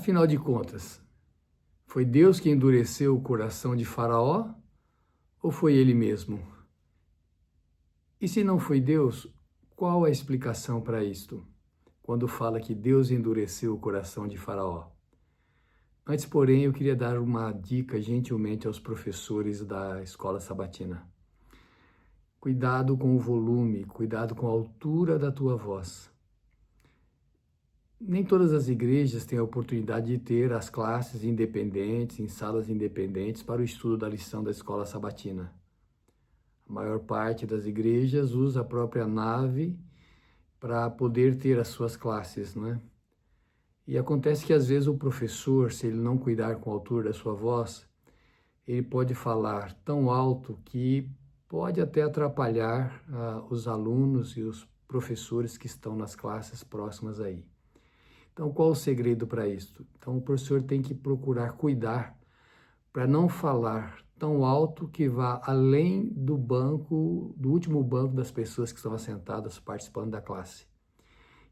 Afinal de contas, foi Deus que endureceu o coração de Faraó ou foi ele mesmo? E se não foi Deus, qual a explicação para isto? Quando fala que Deus endureceu o coração de Faraó. Antes, porém, eu queria dar uma dica gentilmente aos professores da escola sabatina. Cuidado com o volume, cuidado com a altura da tua voz. Nem todas as igrejas têm a oportunidade de ter as classes independentes, em salas independentes, para o estudo da lição da escola sabatina. A maior parte das igrejas usa a própria nave para poder ter as suas classes, não é? E acontece que às vezes o professor, se ele não cuidar com a altura da sua voz, ele pode falar tão alto que pode até atrapalhar os alunos e os professores que estão nas classes próximas aí. Então, qual o segredo para isso? Então, o professor tem que procurar cuidar para não falar tão alto que vá além do banco, do último banco das pessoas que estão assentadas participando da classe.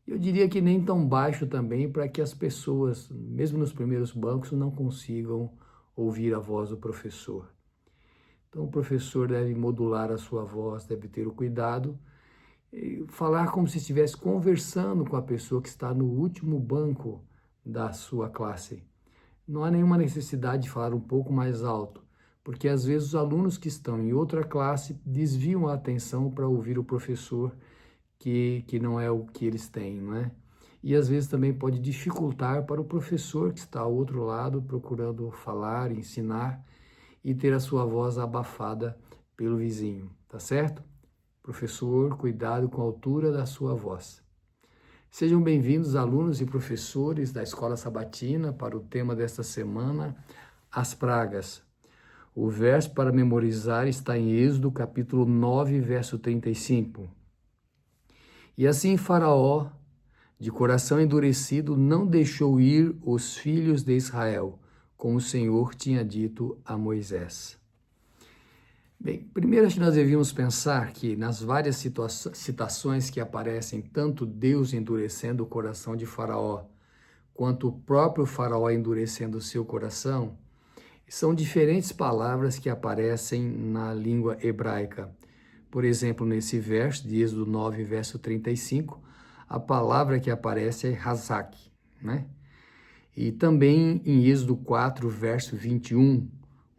Eu diria que nem tão baixo também para que as pessoas, mesmo nos primeiros bancos, não consigam ouvir a voz do professor. Então, o professor deve modular a sua voz, deve ter o cuidado falar como se estivesse conversando com a pessoa que está no último banco da sua classe. Não há nenhuma necessidade de falar um pouco mais alto, porque às vezes os alunos que estão em outra classe desviam a atenção para ouvir o professor que não é o que eles têm, não é? E às vezes também pode dificultar para o professor que está ao outro lado procurando falar, ensinar e ter a sua voz abafada pelo vizinho, tá certo? Professor, cuidado com a altura da sua voz. Sejam bem-vindos, alunos e professores da Escola Sabatina, para o tema desta semana, as pragas. O verso para memorizar está em Êxodo, capítulo 9, verso 35. E assim Faraó, de coração endurecido, não deixou ir os filhos de Israel, como o Senhor tinha dito a Moisés. Bem, primeiro acho que nós devíamos pensar que nas várias citações que aparecem, tanto Deus endurecendo o coração de Faraó, quanto o próprio Faraó endurecendo o seu coração, são diferentes palavras que aparecem na língua hebraica. Por exemplo, nesse verso de Êxodo 9, verso 35, a palavra que aparece é hazak, né? E também em Êxodo 4, verso 21,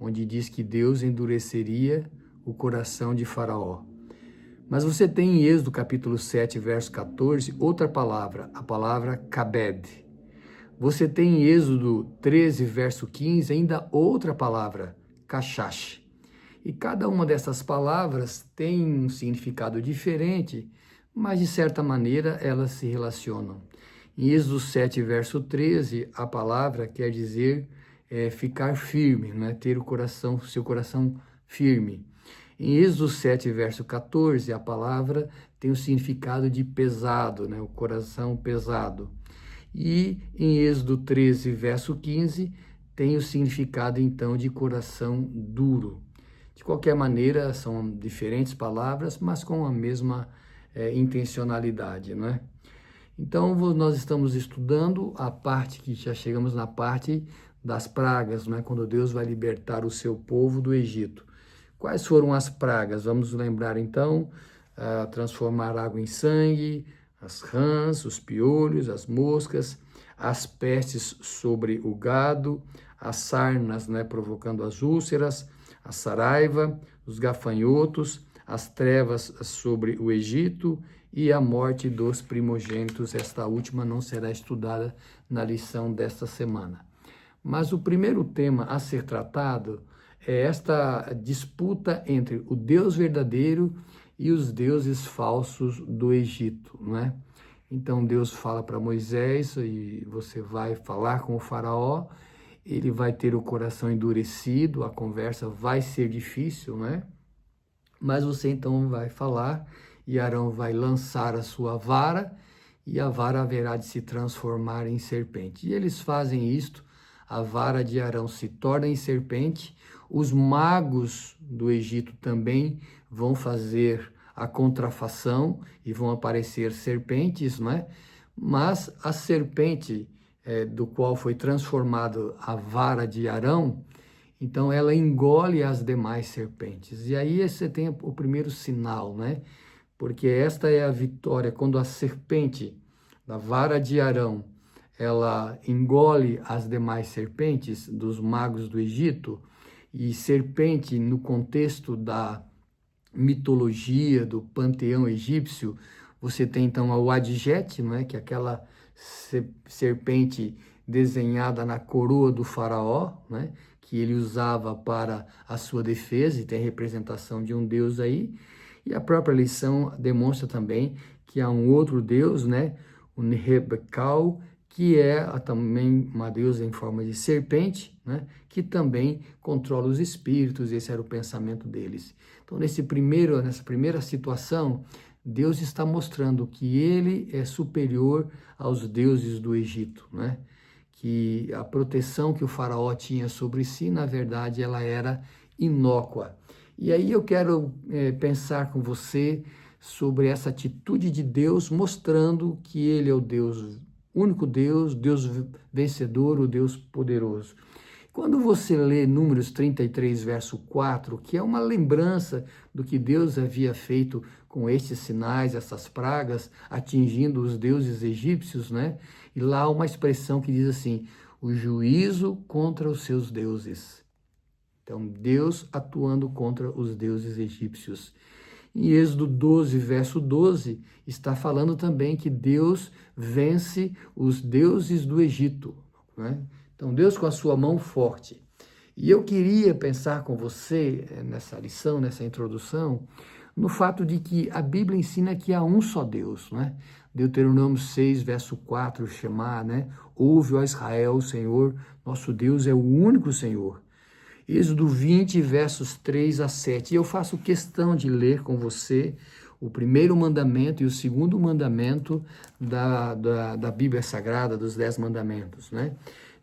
onde diz que Deus endureceria o coração de Faraó. Mas você tem em Êxodo capítulo 7, verso 14, outra palavra, a palavra kabed. Você tem em Êxodo 13, verso 15, ainda outra palavra, kashash. E cada uma dessas palavras tem um significado diferente, mas de certa maneira elas se relacionam. Em Êxodo 7, verso 13, a palavra quer dizer ficar firme, né? Ter seu coração firme. Em Êxodo 7, verso 14, a palavra tem o significado de pesado, né? O coração pesado. E em Êxodo 13, verso 15, tem o significado então de coração duro. De qualquer maneira, são diferentes palavras, mas com a mesma intencionalidade, não é? Então, nós estamos estudando a parte que já chegamos na parte das pragas, não é? Quando Deus vai libertar o seu povo do Egito. Quais foram as pragas? Vamos lembrar então, transformar água em sangue, as rãs, os piolhos, as moscas, as pestes sobre o gado, as sarnas, né, provocando as úlceras, a saraiva, os gafanhotos, as trevas sobre o Egito e a morte dos primogênitos. Esta última não será estudada na lição desta semana. Mas o primeiro tema a ser tratado é esta disputa entre o Deus verdadeiro e os deuses falsos do Egito, não é? Então Deus fala para Moisés, e você vai falar com o faraó, ele vai ter o coração endurecido, a conversa vai ser difícil, não é? Mas você então vai falar, e Arão vai lançar a sua vara, e a vara haverá de se transformar em serpente. E eles fazem isto, a vara de Arão se torna em serpente, os magos do Egito também vão fazer a contrafação e vão aparecer serpentes, não é? Mas a serpente do qual foi transformado a vara de Arão, então ela engole as demais serpentes. E aí você tem o primeiro sinal, né? Porque esta é a vitória, quando a serpente da vara de Arão, ela engole as demais serpentes dos magos do Egito, e serpente no contexto da mitologia, do panteão egípcio, você tem então o Adjet, não é? Que é aquela serpente desenhada na coroa do faraó, né? Que ele usava para a sua defesa, e tem representação de um deus aí. E a própria lição demonstra também que há um outro deus, né? O Nehebecal, que é também uma deusa em forma de serpente, né? Que também controla os espíritos. Esse era o pensamento deles. Então, nessa primeira situação, Deus está mostrando que ele é superior aos deuses do Egito, né? Que a proteção que o faraó tinha sobre si, na verdade, ela era inócua. E aí eu quero pensar com você sobre essa atitude de Deus, mostrando que ele é o Deus, único Deus, Deus vencedor, o Deus poderoso. Quando você lê Números 33, verso 4, que é uma lembrança do que Deus havia feito com estes sinais, essas pragas, atingindo os deuses egípcios, né? E lá há uma expressão que diz assim, o juízo contra os seus deuses. Então, Deus atuando contra os deuses egípcios. Em Êxodo 12, verso 12, está falando também que Deus vence os deuses do Egito, né? Então, Deus com a sua mão forte. E eu queria pensar com você, nessa lição, nessa introdução, no fato de que a Bíblia ensina que há um só Deus, né? Deuteronômio 6, verso 4, Shema, né? Ouve, ó Israel, o Senhor, nosso Deus é o único Senhor. Êxodo 20, versos 3 a 7. E eu faço questão de ler com você o primeiro mandamento e o segundo mandamento da Bíblia Sagrada, dos 10 mandamentos, né?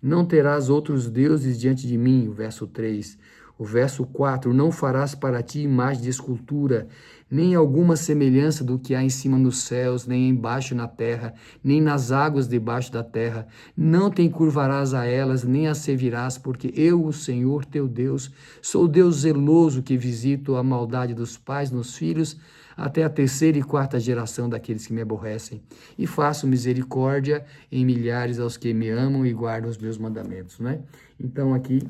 Não terás outros deuses diante de mim, o verso 3. O verso 4, não farás para ti imagem de escultura, nem alguma semelhança do que há em cima nos céus, nem embaixo na terra, nem nas águas debaixo da terra. Não te encurvarás a elas, nem as servirás, porque eu, o Senhor teu Deus, sou Deus zeloso que visito a maldade dos pais nos filhos, até a terceira e quarta geração daqueles que me aborrecem. E faço misericórdia em milhares aos que me amam e guardam os meus mandamentos, né? Então aqui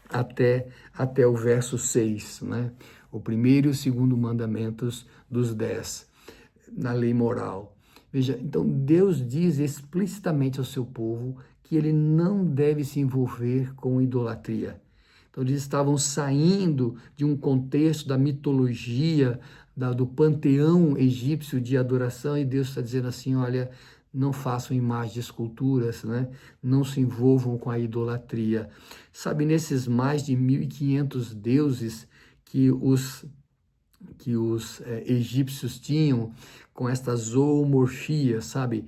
até o verso 6, né? O primeiro e o segundo mandamentos dos 10, na lei moral. Veja, então Deus diz explicitamente ao seu povo que ele não deve se envolver com idolatria. Então eles estavam saindo de um contexto da mitologia, do panteão egípcio de adoração, e Deus está dizendo assim, olha, não façam imagens de esculturas, né? Não se envolvam com a idolatria. Sabe, nesses mais de 1.500 deuses que os egípcios tinham, com esta zoomorfia, sabe?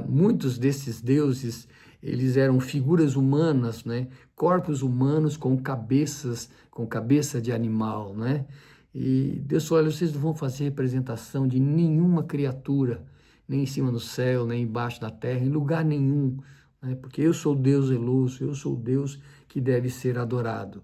Muitos desses deuses, eles eram figuras humanas, né? Corpos humanos com cabeça de animal, né? E Deus falou, olha, vocês não vão fazer representação de nenhuma criatura, nem em cima do céu, nem embaixo da terra, em lugar nenhum, né? Porque eu sou Deus zeloso, eu sou Deus que deve ser adorado.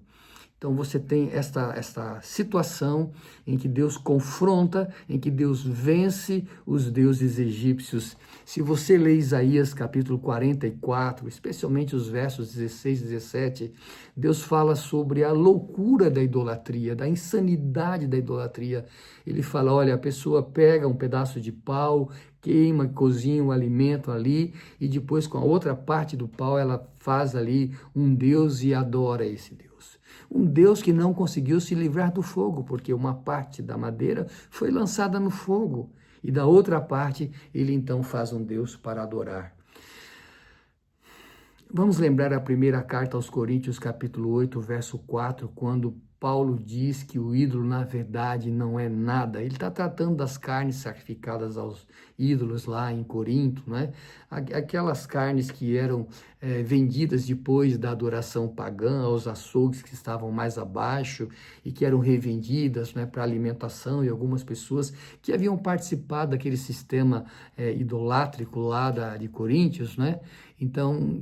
Então você tem esta situação em que Deus confronta, em que Deus vence os deuses egípcios. Se você lê Isaías capítulo 44, especialmente os versos 16 e 17, Deus fala sobre a loucura da idolatria, da insanidade da idolatria. Ele fala, olha, a pessoa pega um pedaço de pau, queima, cozinha o alimento ali, e depois com a outra parte do pau ela faz ali um Deus e adora esse Deus. Um Deus que não conseguiu se livrar do fogo, porque uma parte da madeira foi lançada no fogo, e da outra parte ele então faz um Deus para adorar. Vamos lembrar a primeira carta aos Coríntios, capítulo 8, verso 4, quando Paulo diz que o ídolo, na verdade, não é nada. Ele está tratando das carnes sacrificadas aos ídolos lá em Corinto, né? Aquelas carnes que eram vendidas depois da adoração pagã aos açougues que estavam mais abaixo e que eram revendidas, né, para alimentação, e algumas pessoas que haviam participado daquele sistema idolátrico lá de Coríntios, né? Então,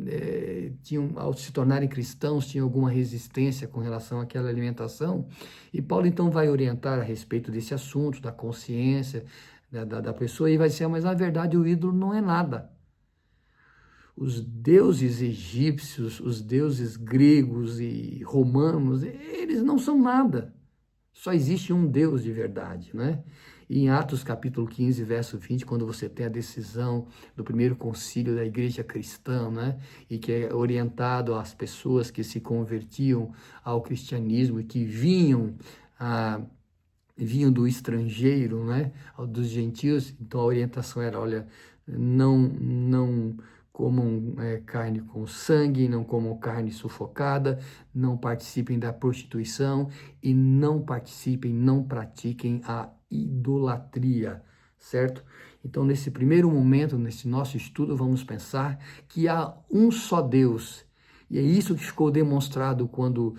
ao se tornarem cristãos, tinham alguma resistência com relação àquela alimentação. E Paulo, então, vai orientar a respeito desse assunto, da consciência da pessoa, e vai dizer, mas na verdade o ídolo não é nada. Os deuses egípcios, os deuses gregos e romanos, eles não são nada. Só existe um Deus de verdade, né? E em Atos capítulo 15, verso 20, quando você tem a decisão do primeiro concílio da igreja cristã, né? E que é orientado às pessoas que se convertiam ao cristianismo e que vinham do estrangeiro, né? Dos gentios, então a orientação era, olha, não comam carne com sangue, não comam carne sufocada, não participem da prostituição e não pratiquem a idolatria, certo? Então, nesse primeiro momento, nesse nosso estudo, vamos pensar que há um só Deus. E é isso que ficou demonstrado quando,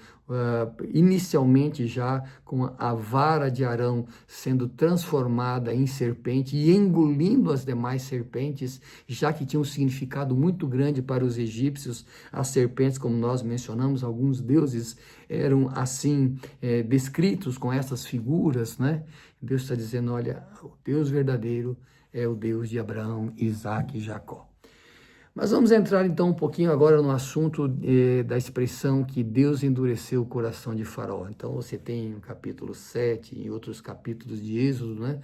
inicialmente já, com a vara de Arão sendo transformada em serpente e engolindo as demais serpentes, já que tinha um significado muito grande para os egípcios. As serpentes, como nós mencionamos, alguns deuses eram assim, descritos com essas figuras, né? Deus está dizendo, olha, o Deus verdadeiro é o Deus de Abraão, Isaque e Jacó. Mas vamos entrar então um pouquinho agora no assunto da expressão que Deus endureceu o coração de Faraó. Então você tem no capítulo 7, em outros capítulos de Êxodo, né?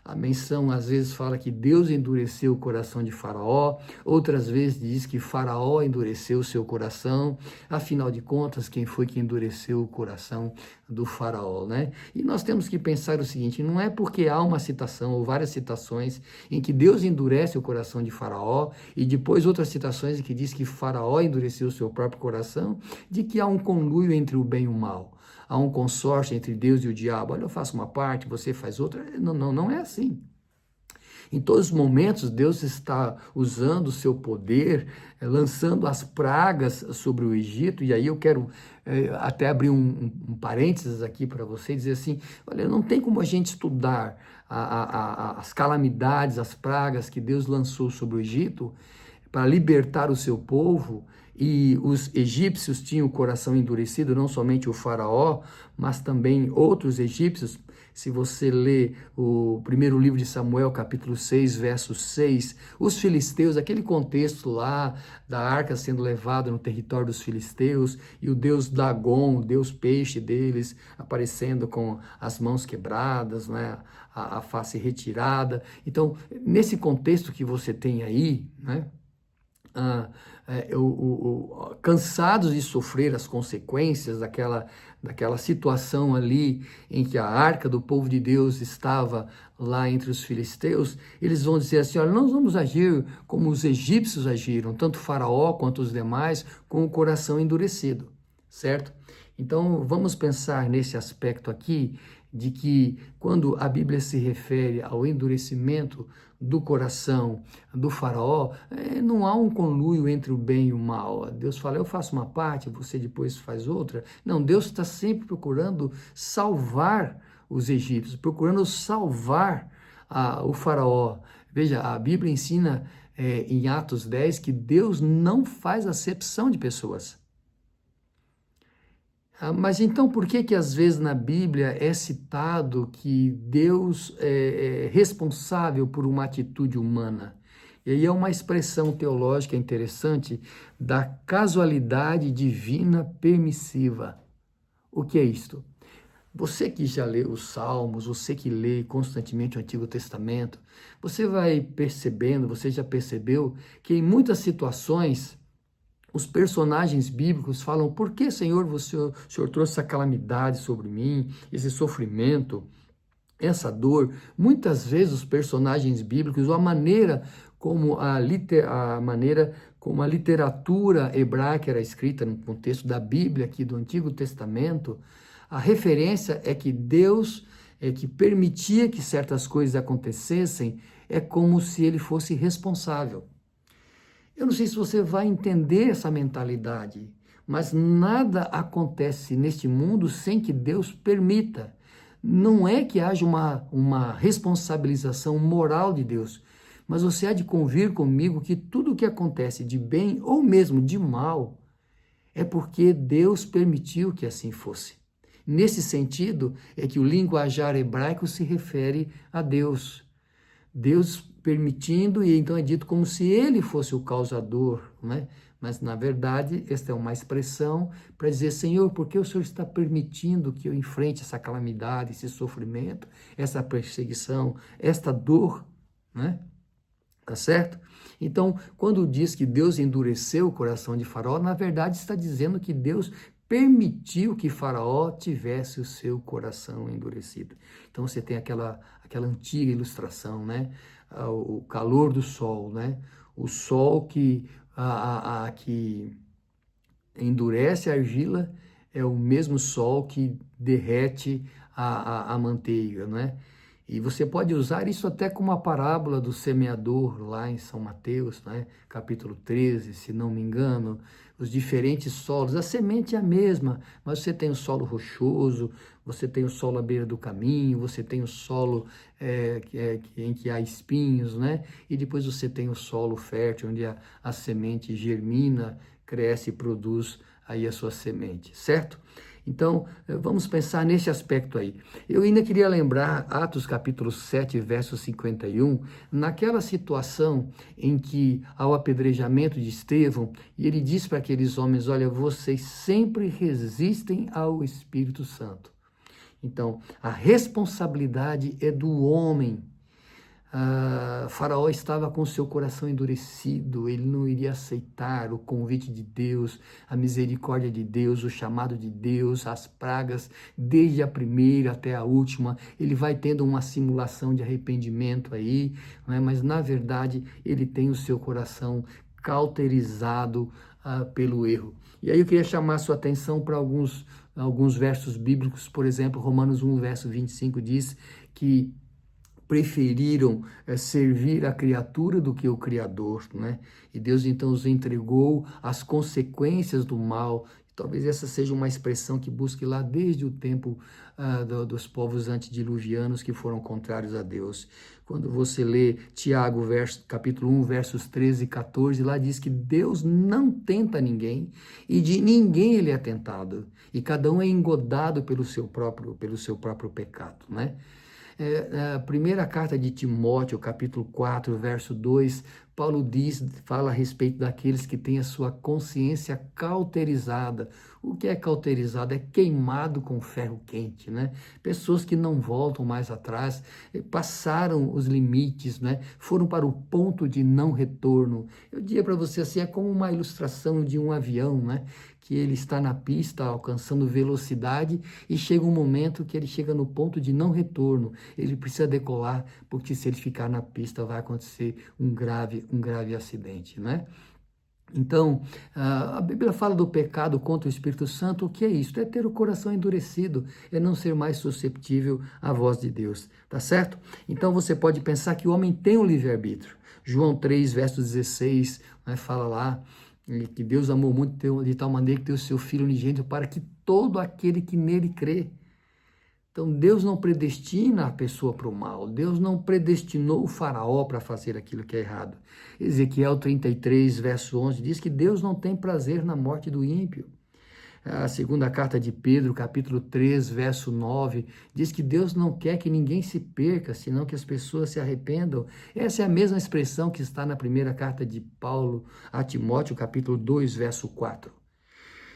A menção às vezes fala que Deus endureceu o coração de Faraó, outras vezes diz que Faraó endureceu o seu coração. Afinal de contas, quem foi que endureceu o coração do Faraó, né? E nós temos que pensar o seguinte, não é porque há uma citação ou várias citações em que Deus endurece o coração de Faraó e depois outras citações em que diz que Faraó endureceu o seu próprio coração, de que há um conluio entre o bem e o mal. Há um consórcio entre Deus e o diabo. Olha, eu faço uma parte, você faz outra. Não é assim. Em todos os momentos, Deus está usando o seu poder, lançando as pragas sobre o Egito, e aí eu quero até abrir um parênteses aqui para você, dizer assim, olha, não tem como a gente estudar as calamidades, as pragas que Deus lançou sobre o Egito para libertar o seu povo, e os egípcios tinham o coração endurecido, não somente o faraó, mas também outros egípcios. Se você lê o primeiro livro de Samuel, capítulo 6, verso 6, os filisteus, aquele contexto lá da arca sendo levada no território dos filisteus, e o deus Dagon, o deus peixe deles, aparecendo com as mãos quebradas, né, a face retirada. Então, nesse contexto que você tem aí, né, cansados de sofrer as consequências daquela situação ali em que a arca do povo de Deus estava lá entre os filisteus, eles vão dizer assim, olha, nós vamos agir como os egípcios agiram, tanto Faraó quanto os demais, com o coração endurecido, certo? Então, vamos pensar nesse aspecto aqui, de que quando a Bíblia se refere ao endurecimento do coração do faraó, não há um conluio entre o bem e o mal. Deus fala, eu faço uma parte, você depois faz outra. Não, Deus está sempre procurando salvar os egípcios, procurando salvar o faraó. Veja, a Bíblia ensina em Atos 10 que Deus não faz acepção de pessoas. Mas então por que às vezes na Bíblia é citado que Deus é responsável por uma atitude humana? E aí é uma expressão teológica interessante da casualidade divina permissiva. O que é isto? Você que já lê os Salmos, você que lê constantemente o Antigo Testamento, você vai percebendo, você já percebeu que em muitas situações os personagens bíblicos falam, por que, Senhor, o Senhor trouxe essa calamidade sobre mim, esse sofrimento, essa dor? Muitas vezes os personagens bíblicos, ou a maneira como a literatura hebraica era escrita no contexto da Bíblia, aqui do Antigo Testamento, a referência é que Deus que permitia que certas coisas acontecessem é como se ele fosse responsável. Eu não sei se você vai entender essa mentalidade, mas nada acontece neste mundo sem que Deus permita. Não é que haja uma responsabilização moral de Deus, mas você há de convir comigo que tudo o que acontece de bem ou mesmo de mal é porque Deus permitiu que assim fosse. Nesse sentido, é que o linguajar hebraico se refere a Deus. Deus permitindo, e então é dito como se ele fosse o causador, né? Mas, na verdade, esta é uma expressão para dizer, Senhor, por que o Senhor está permitindo que eu enfrente essa calamidade, esse sofrimento, essa perseguição, esta dor, né? Tá certo? Então, quando diz que Deus endureceu o coração de Faraó, na verdade está dizendo que Deus permitiu que Faraó tivesse o seu coração endurecido. Então você tem aquela antiga ilustração, né? O calor do sol, né? O sol que endurece a argila é o mesmo sol que derrete a manteiga, né? E você pode usar isso até como a parábola do semeador lá em São Mateus, né? Capítulo 13, se não me engano, os diferentes solos. A semente é a mesma, mas você tem o solo rochoso, você tem o solo à beira do caminho, você tem o solo em que há espinhos, né? E depois você tem o solo fértil, onde a semente germina, cresce e produz aí a sua semente, certo? Então, vamos pensar nesse aspecto aí. Eu ainda queria lembrar Atos capítulo 7, verso 51, naquela situação em que, ao apedrejamento de Estevão, e ele diz para aqueles homens, olha, vocês sempre resistem ao Espírito Santo. Então, a responsabilidade é do homem. Faraó estava com seu coração endurecido, ele não iria aceitar o convite de Deus, a misericórdia de Deus, o chamado de Deus, as pragas, desde a primeira até a última. Ele vai tendo uma simulação de arrependimento aí, né? Mas na verdade ele tem o seu coração cauterizado pelo erro. E aí eu queria chamar a sua atenção para alguns versos bíblicos. Por exemplo, Romanos 1, verso 25 diz que preferiram servir a criatura do que o Criador, né? E Deus então os entregou às consequências do mal. Talvez essa seja uma expressão que busque lá desde o tempo dos povos antediluvianos que foram contrários a Deus. Quando você lê Tiago, capítulo 1, versos 13 e 14, lá diz que Deus não tenta ninguém e de ninguém ele é tentado. E cada um é engodado pelo seu próprio pecado, né? A primeira carta de Timóteo, capítulo 4, verso 2, Paulo fala a respeito daqueles que têm a sua consciência cauterizada. O que é cauterizado? É queimado com ferro quente, né? Pessoas que não voltam mais atrás, passaram os limites, né? Foram para o ponto de não retorno. Eu diria para você assim, é como uma ilustração de um avião, né? Que ele está na pista alcançando velocidade e chega um momento que ele chega no ponto de não retorno. Ele precisa decolar, porque se ele ficar na pista vai acontecer um grave acidente, né? Então, a Bíblia fala do pecado contra o Espírito Santo. O que é isso? É ter o coração endurecido, é não ser mais susceptível à voz de Deus, tá certo? Então, você pode pensar que o homem tem um livre-arbítrio. João 3, verso 16, né, fala lá que Deus amou muito de tal maneira que deu o seu Filho unigênito para que todo aquele que nele crê. Então, Deus não predestina a pessoa para o mal. Deus não predestinou o faraó para fazer aquilo que é errado. Ezequiel 33, verso 11, diz que Deus não tem prazer na morte do ímpio. A segunda carta de Pedro, capítulo 3, verso 9, diz que Deus não quer que ninguém se perca, senão que as pessoas se arrependam. Essa é a mesma expressão que está na primeira carta de Paulo a Timóteo, capítulo 2, verso 4.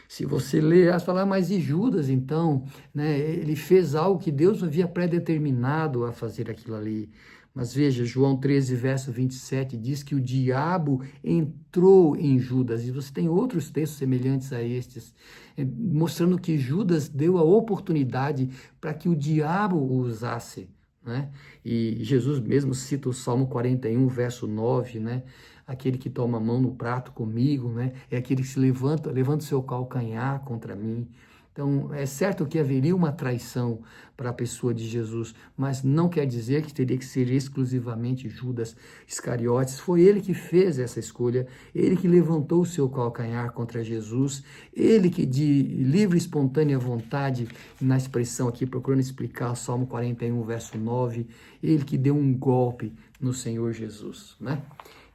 Se você ler, elas falam, mas e Judas então? Né? Ele fez algo que Deus havia predeterminado a fazer aquilo ali. Mas veja, João 13, verso 27, diz que o diabo entrou em Judas. E você tem outros textos semelhantes a estes, mostrando que Judas deu a oportunidade para que o diabo o usasse, né? E Jesus mesmo cita o Salmo 41, verso 9, né? Aquele que toma a mão no prato comigo, né? É aquele que se levanta o seu calcanhar contra mim. Então, é certo que haveria uma traição para a pessoa de Jesus, mas não quer dizer que teria que ser exclusivamente Judas Iscariotes. Foi ele que fez essa escolha, ele que levantou o seu calcanhar contra Jesus, ele que de livre e espontânea vontade, na expressão aqui, procurando explicar o Salmo 41, verso 9, ele que deu um golpe no Senhor Jesus, né?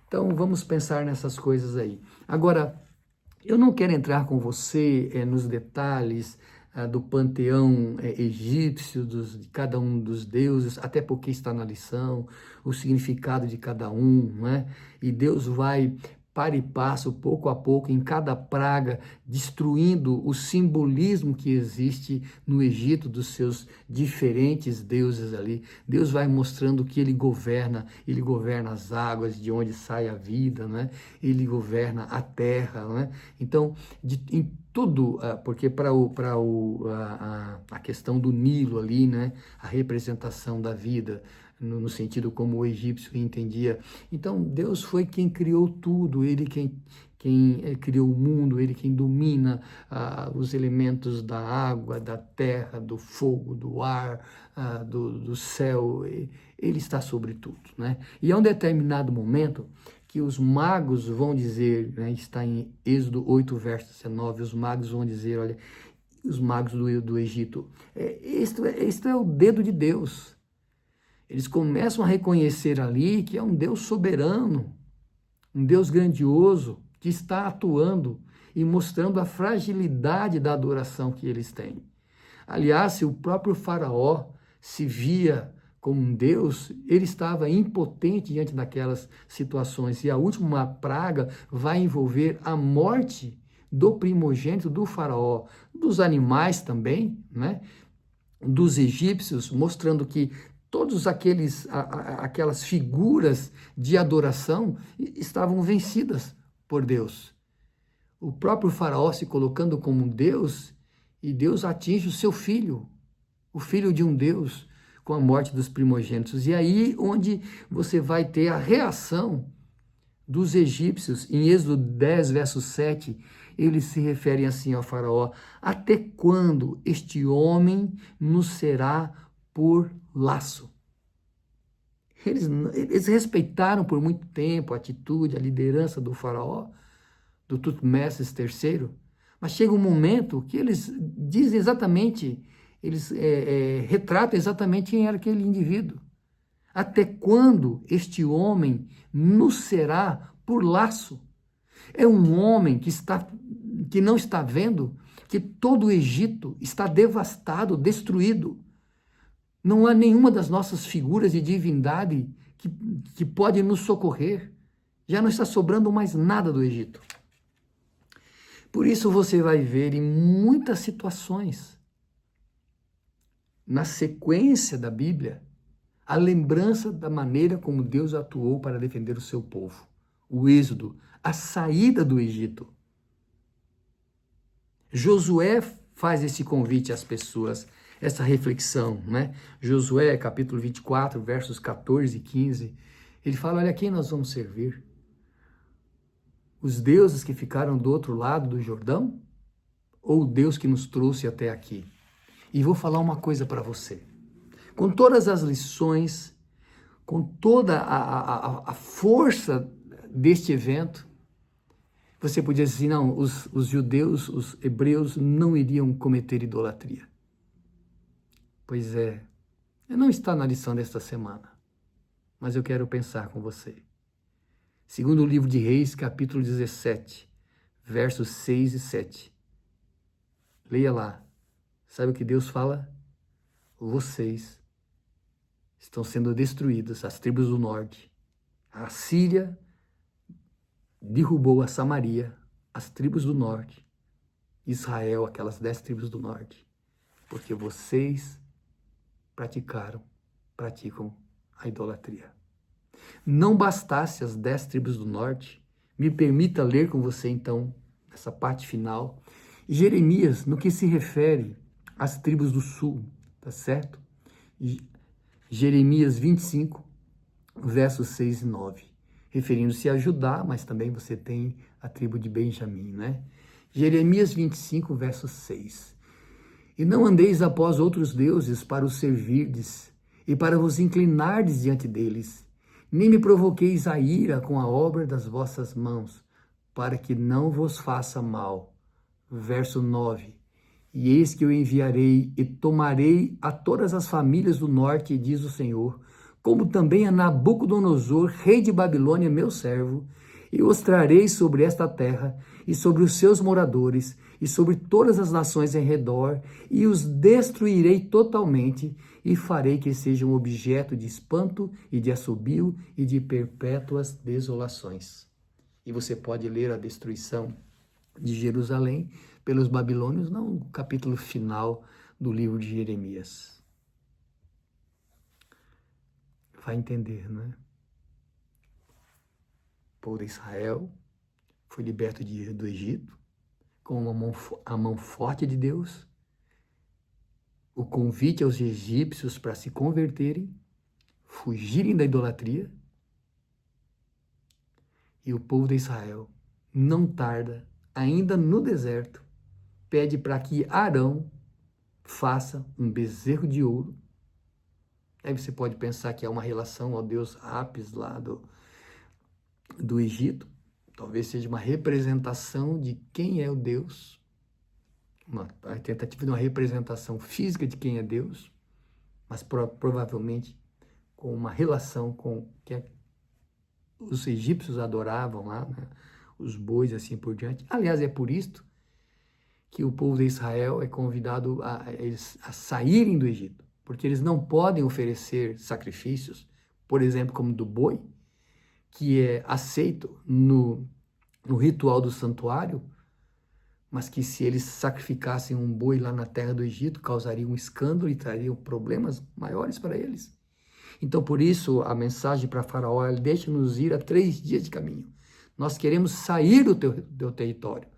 Então, vamos pensar nessas coisas aí. Agora, eu não quero entrar com você nos detalhes do panteão egípcio, de cada um dos deuses, até porque está na lição, o significado de cada um, né? E Deus vai para e passo, pouco a pouco, em cada praga, destruindo o simbolismo que existe no Egito dos seus diferentes deuses ali. Deus vai mostrando que ele governa as águas de onde sai a vida, né? Ele governa a terra, né? Então, em tudo, porque para a questão do Nilo ali, né? A representação da vida, no sentido como o egípcio entendia. Então, Deus foi quem criou tudo, ele quem criou o mundo, ele quem domina os elementos da água, da terra, do fogo, do ar, do céu, ele está sobre tudo, né? E há um determinado momento que os magos vão dizer, né, está em Êxodo 8, verso 19, os magos vão dizer, olha, os magos do Egito, isto é o dedo de Deus. Eles começam a reconhecer ali que é um Deus soberano, um Deus grandioso, que está atuando e mostrando a fragilidade da adoração que eles têm. Aliás, se o próprio Faraó se via como um Deus, ele estava impotente diante daquelas situações. E a última praga vai envolver a morte do primogênito do Faraó, dos animais também, né? Dos egípcios, mostrando que todos aquelas figuras de adoração estavam vencidas por Deus. O próprio Faraó se colocando como um Deus, e Deus atinge o seu filho, o filho de um Deus, com a morte dos primogênitos. E aí onde você vai ter a reação dos egípcios. Em Êxodo 10, verso 7, eles se referem assim ao Faraó: até quando este homem nos será por laço? Eles respeitaram por muito tempo a atitude, a liderança do Faraó, do Tutmosis III, mas chega um momento que eles dizem exatamente, eles retratam exatamente quem era aquele indivíduo. Até quando este homem nos será por laço? É um homem que não está vendo que todo o Egito está devastado, destruído. Não há nenhuma das nossas figuras de divindade que pode nos socorrer. Já não está sobrando mais nada do Egito. Por isso você vai ver em muitas situações, na sequência da Bíblia, a lembrança da maneira como Deus atuou para defender o seu povo. O êxodo, a saída do Egito. Josué faz esse convite às pessoas, essa reflexão, né? Josué, capítulo 24, versos 14 e 15, ele fala, olha, quem nós vamos servir? Os deuses que ficaram do outro lado do Jordão? Ou o Deus que nos trouxe até aqui? E vou falar uma coisa para você. Com todas as lições, com toda a força deste evento, você podia dizer, não, os judeus, os hebreus não iriam cometer idolatria. Pois é, não está na lição desta semana, mas eu quero pensar com você. Segundo o livro de Reis, capítulo 17, versos 6 e 7. Leia lá. Sabe o que Deus fala? Vocês estão sendo destruídos, as tribos do norte. A Síria derrubou a Samaria, as tribos do norte. Israel, aquelas 10 tribos do norte. Porque vocês praticam a idolatria. Não bastasse as 10 tribos do norte, me permita ler com você então, essa parte final, Jeremias, no que se refere às tribos do sul, tá certo? Jeremias 25, versos 6 e 9, referindo-se a Judá, mas também você tem a tribo de Benjamim, né? Jeremias 25, verso 6. E não andeis após outros deuses para os servirdes e para vos inclinardes diante deles, nem me provoqueis a ira com a obra das vossas mãos, para que não vos faça mal. Verso 9. E eis que eu enviarei e tomarei a todas as famílias do norte, diz o Senhor, como também a Nabucodonosor, rei de Babilônia, meu servo, e os trarei sobre esta terra e sobre os seus moradores e sobre todas as nações em redor, e os destruirei totalmente, e farei que sejam objeto de espanto e de assobio e de perpétuas desolações. E você pode ler a destruição de Jerusalém pelos babilônios, no capítulo final do livro de Jeremias. Vai entender, não é? O povo de Israel foi liberto do Egito com a mão forte de Deus, o convite aos egípcios para se converterem, fugirem da idolatria, e o povo de Israel não tarda, ainda no deserto, pede para que Arão faça um bezerro de ouro. Aí você pode pensar que é uma relação ao deus Apis lá do Egito. Talvez seja uma representação de quem é o Deus, a tentativa de uma representação física de quem é Deus, mas provavelmente com uma relação com que os egípcios adoravam lá, né? Os bois assim por diante. Aliás, é por isto que o povo de Israel é convidado a saírem do Egito, porque eles não podem oferecer sacrifícios, por exemplo, como do boi, que é aceito no ritual do santuário, mas que se eles sacrificassem um boi lá na terra do Egito, causaria um escândalo e traria problemas maiores para eles. Então, por isso, a mensagem para Faraó é: deixa-nos ir a 3 dias de caminho. Nós queremos sair do teu território,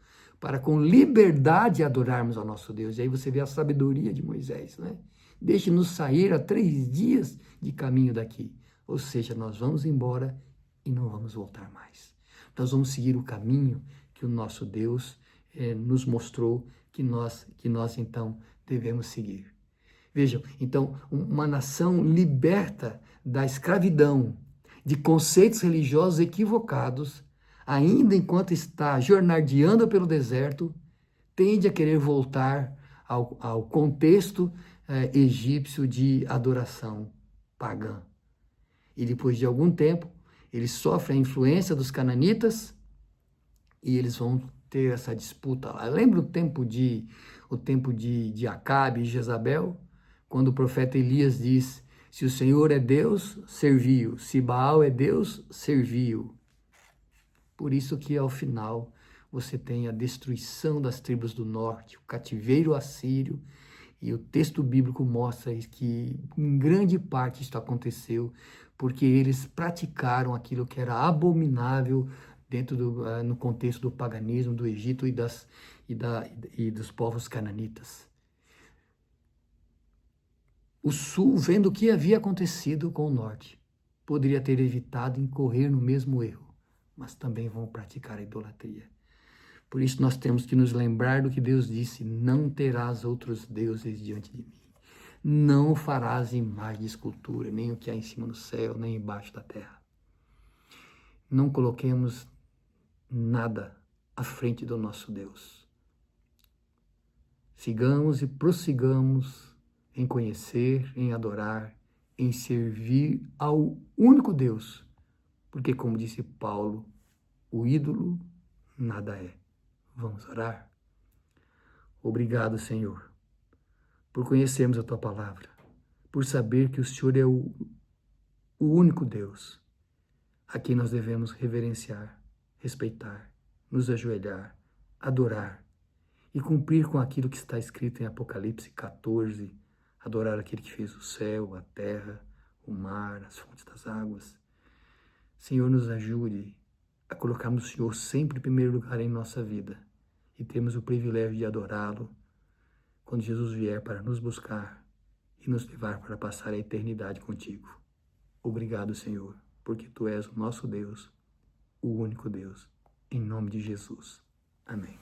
para com liberdade adorarmos ao nosso Deus. E aí você vê a sabedoria de Moisés, né? Deixe-nos sair a 3 dias de caminho daqui. Ou seja, nós vamos embora e não vamos voltar mais. Nós vamos seguir o caminho que o nosso Deus nos mostrou que nós então devemos seguir. Vejam, então, uma nação liberta da escravidão, de conceitos religiosos equivocados, ainda enquanto está jornadeando pelo deserto, tende a querer voltar ao contexto egípcio de adoração pagã. E depois de algum tempo, eles sofrem a influência dos cananitas e eles vão ter essa disputa lá. Lembra o tempo de Acabe e Jezabel? Quando o profeta Elias diz: se o Senhor é Deus, servi-o. Se Baal é Deus, servi-o. Por isso que ao final você tem a destruição das tribos do norte, o cativeiro assírio, e o texto bíblico mostra que em grande parte isso aconteceu porque eles praticaram aquilo que era abominável no contexto do paganismo do Egito e dos povos cananitas. O sul, vendo o que havia acontecido com o norte, poderia ter evitado incorrer no mesmo erro, mas também vão praticar a idolatria. Por isso nós temos que nos lembrar do que Deus disse: não terás outros deuses diante de mim. Não farás imagem de escultura, nem o que há em cima no céu, nem embaixo da terra. Não coloquemos nada à frente do nosso Deus. Sigamos e prossigamos em conhecer, em adorar, em servir ao único Deus. Porque, como disse Paulo, o ídolo nada é. Vamos orar? Obrigado, Senhor, por conhecermos a Tua palavra, por saber que o Senhor é o único Deus a quem nós devemos reverenciar, respeitar, nos ajoelhar, adorar e cumprir com aquilo que está escrito em Apocalipse 14, adorar aquele que fez o céu, a terra, o mar, as fontes das águas. Senhor, nos ajude a colocarmos o Senhor sempre em primeiro lugar em nossa vida e temos o privilégio de adorá-lo quando Jesus vier para nos buscar e nos levar para passar a eternidade contigo. Obrigado, Senhor, porque Tu és o nosso Deus, o único Deus. Em nome de Jesus. Amém.